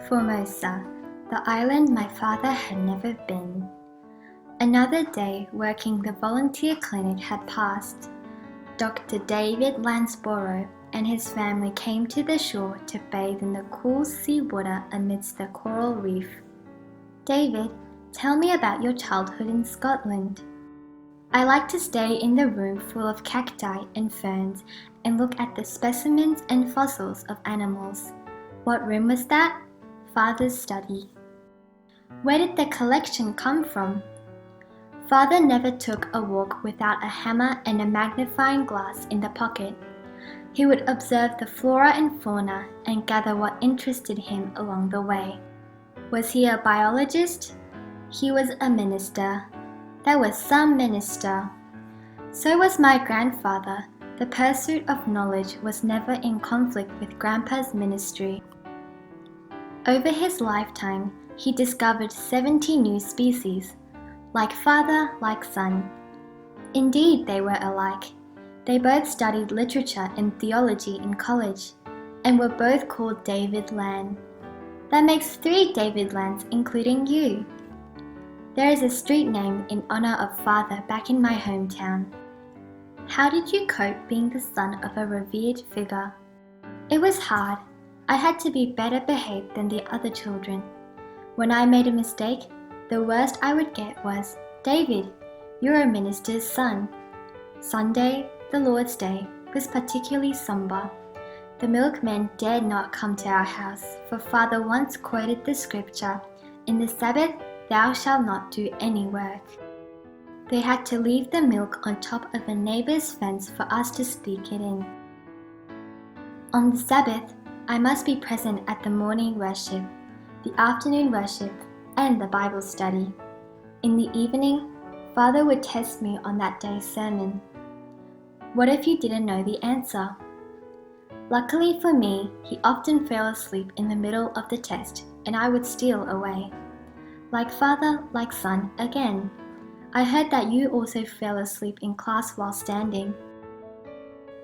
Formosa, the island my father had never been. Another day working the volunteer clinic had passed. Dr. David Lansborough and his family came to the shore to bathe in the cool sea water amidst the coral reef. David, tell me about your childhood in Scotland. I like to stay in the room full of cacti and ferns and look at the specimens and fossils of animals. What room was that? Father's study. Where did the collection come from? Father never took a walk without a hammer and a magnifying glass in the pocket. He would observe the flora and fauna and gather what interested him along the way. Was he a biologist? He was a minister. That was some minister. So was my grandfather. The pursuit of knowledge was never in conflict with Grandpa's ministry. Over his lifetime, he discovered 70 new species. Like father, like son. Indeed, they were alike. They both studied literature and theology in college, and were both called David Lan. That makes 3 David Lans, including you. There is a street named in honor of father back in my hometown. How did you cope being the son of a revered figure? It was hard. I had to be better behaved than the other children. When I made a mistake, the worst I would get was, David, you're a minister's son. Sunday, the Lord's Day, was particularly somber. The milkmen dared not come to our house, for father once quoted the scripture, "In the Sabbath thou shalt not do any work." They had to leave the milk on top of a neighbor's fence for us to sneak it in. On the Sabbath, I must be present at the morning worship, the afternoon worship, and the Bible study. In the evening, father would test me on that day's sermon. What if you didn't know the answer? Luckily for me, he often fell asleep in the middle of the test, and I would steal away. Like father, like son again. I heard that you also fell asleep in class while standing.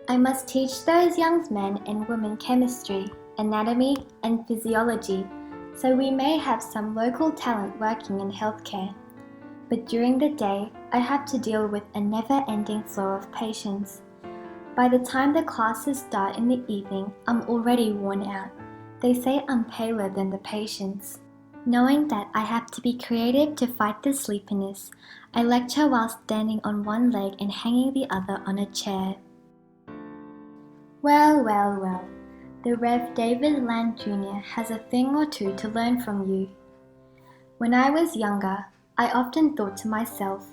I must teach those young men and women chemistry, anatomy, and physiology, so we may have some local talent working in healthcare. But during the day, I have to deal with a never-ending flow of patients. By the time the classes start in the evening, I'm already worn out. They say I'm paler than the patients. Knowing that I have to be creative to fight the sleepiness, I lecture while standing on one leg and hanging the other on a chair. Well, the Rev. David Lan Jr. has a thing or two to learn from you. When I was younger, I often thought to myself,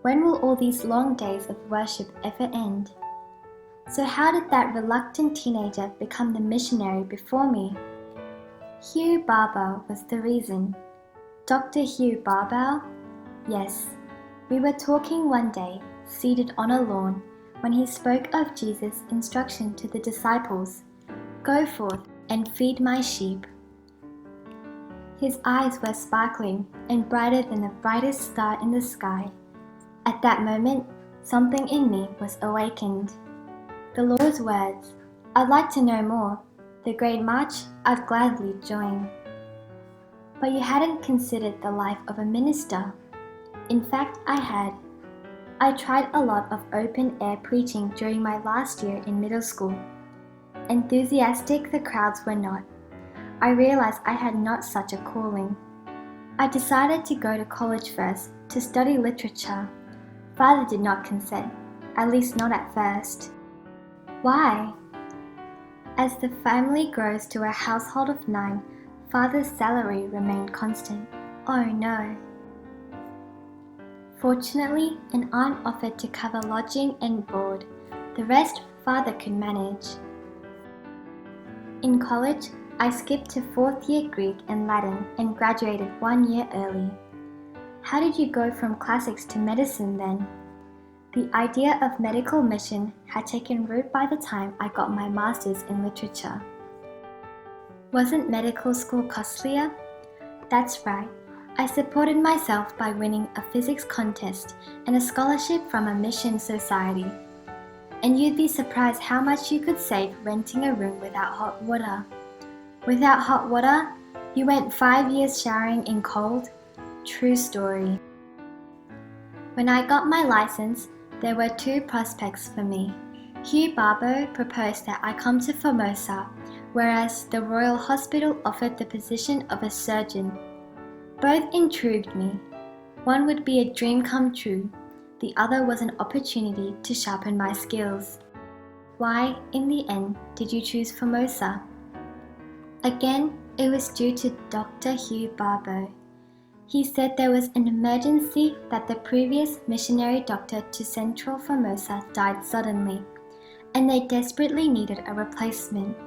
when will all these long days of worship ever end? So how did that reluctant teenager become the missionary before me? Hugh Barbour was the reason. Dr. Hugh Barbour? Yes. We were talking one day, seated on a lawn, when he spoke of Jesus' instruction to the disciples, "Go forth and feed my sheep." His eyes were sparkling and brighter than the brightest star in the sky. At that moment, something in me was awakened. The Lord's words, "I'd like to know more. The great march, I'd gladly join." But you hadn't considered the life of a minister. In fact, I had. I tried a lot of open-air preaching during my last year in middle school. Enthusiastic the crowds were not. I realized I had not such a calling. I decided to go to college first, to study literature. Father did not consent, at least not at first. Why? As the family grows to a household of 9, father's salary remained constant. Oh no. Fortunately, an aunt offered to cover lodging and board. The rest father could manage. In college, I skipped to 4th year Greek and Latin and graduated 1 year early. How did you go from classics to medicine then? The idea of medical mission had taken root by the time I got my master's in literature. Wasn't medical school costlier? That's right. I supported myself by winning a physics contest and a scholarship from a mission society. And you'd be surprised how much you could save renting a room without hot water. Without hot water, You went 5 years showering in cold? True story. When I got my license, there were 2 prospects for me. Hugh Barbeau proposed that I come to Formosa, whereas the Royal Hospital offered the position of a surgeon. Both intrigued me. One would be a dream come true. The other was an opportunity to sharpen my skills. Why, in the end, did you choose Formosa? Again, it was due to Dr. Hugh Barbeau. He said there was an emergency that the previous missionary doctor to Central Formosa died suddenly, and they desperately needed a replacement.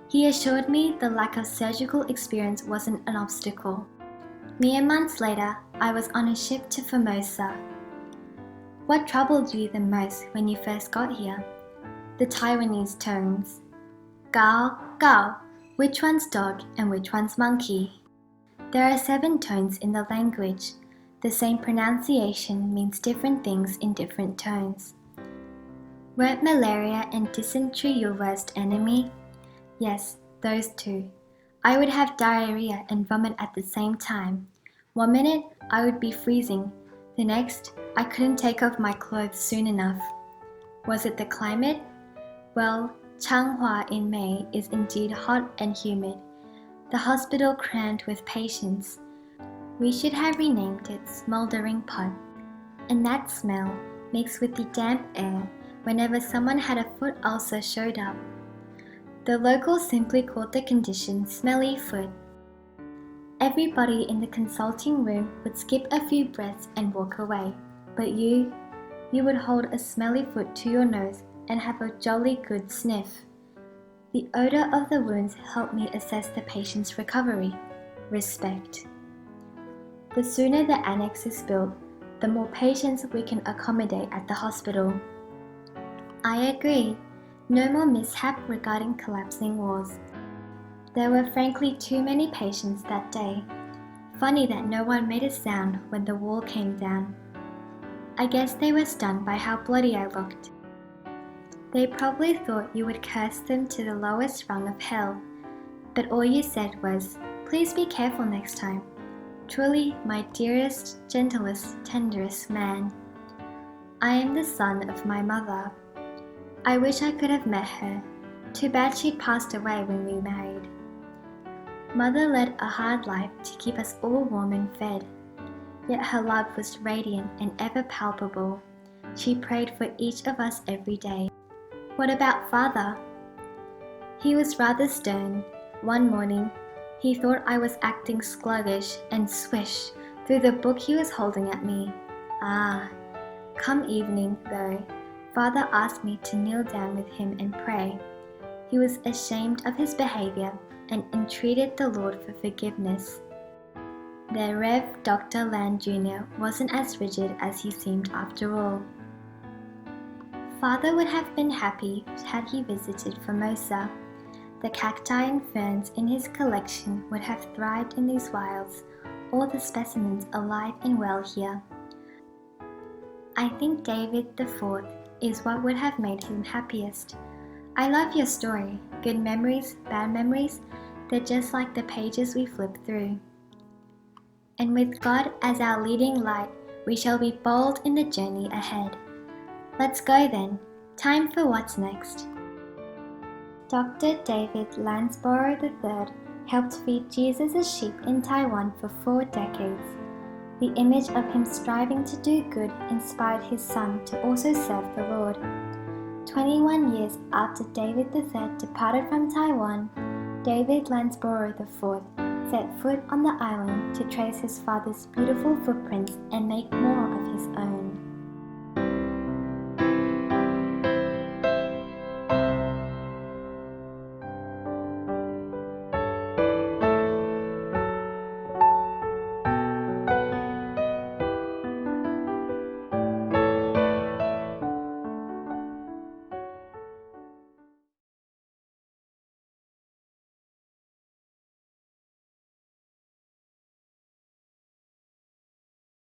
He assured me the lack of surgical experience wasn't an obstacle. Mere months later, I was on a ship to Formosa. What troubled you the most when you first got here? The Taiwanese tones. Gao, gao, which one's dog and which one's monkey? There are 7 tones in the language. The same pronunciation means different things in different tones. Weren't malaria and dysentery your worst enemy? Yes, those 2. I would have diarrhea and vomit at the same time. 1 minute, I would be freezing. The next, I couldn't take off my clothes soon enough. Was it the climate? Well, Changhua in May is indeed hot and humid. The hospital crammed with patients. We should have renamed it Smoldering Pot. And that smell, mixed with the damp air, whenever someone had a foot ulcer showed up. The locals simply called the condition smelly foot. Everybody in the consulting room would skip a few breaths and walk away. But you would hold a smelly foot to your nose and have a jolly good sniff. The odor of the wounds helped me assess the patient's recovery. Respect. The sooner the annex is built, the more patients we can accommodate at the hospital. I agree. No more mishap regarding collapsing walls. There were frankly too many patients that day. Funny that no one made a sound when the wall came down. I guess they were stunned by how bloody I looked. They probably thought you would curse them to the lowest rung of hell, but all you said was, "Please be careful next time." Truly my dearest, gentlest, tenderest man. I am the son of my mother. I wish I could have met her. Too bad she'd passed away when we married. Mother led a hard life to keep us all warm and fed. Yet her love was radiant and ever palpable. She prayed for each of us every day. What about Father? He was rather stern. One morning, he thought I was acting sluggish and swish threw the book he was holding at me. Come evening, though, Father asked me to kneel down with him and pray. He was ashamed of his behavior and entreated the Lord for forgiveness. The Rev. Dr. Lan Jr. wasn't as rigid as he seemed after all. Father would have been happy had he visited Formosa. The cacti and ferns in his collection would have thrived in these wilds, all the specimens alive and well here. I think David IV is what would have made him happiest. I love your story. Good memories, bad memories, they're just like the pages we flip through. And with God as our leading light, we shall be bold in the journey ahead. Let's go then. Time for what's next. Dr. David Lansborough III helped feed Jesus' sheep in Taiwan for 4 decades. The image of him striving to do good inspired his son to also serve the Lord. 21 years after David III departed from Taiwan, David Lansborough IV set foot on the island to trace his father's beautiful footprints and make more of his own.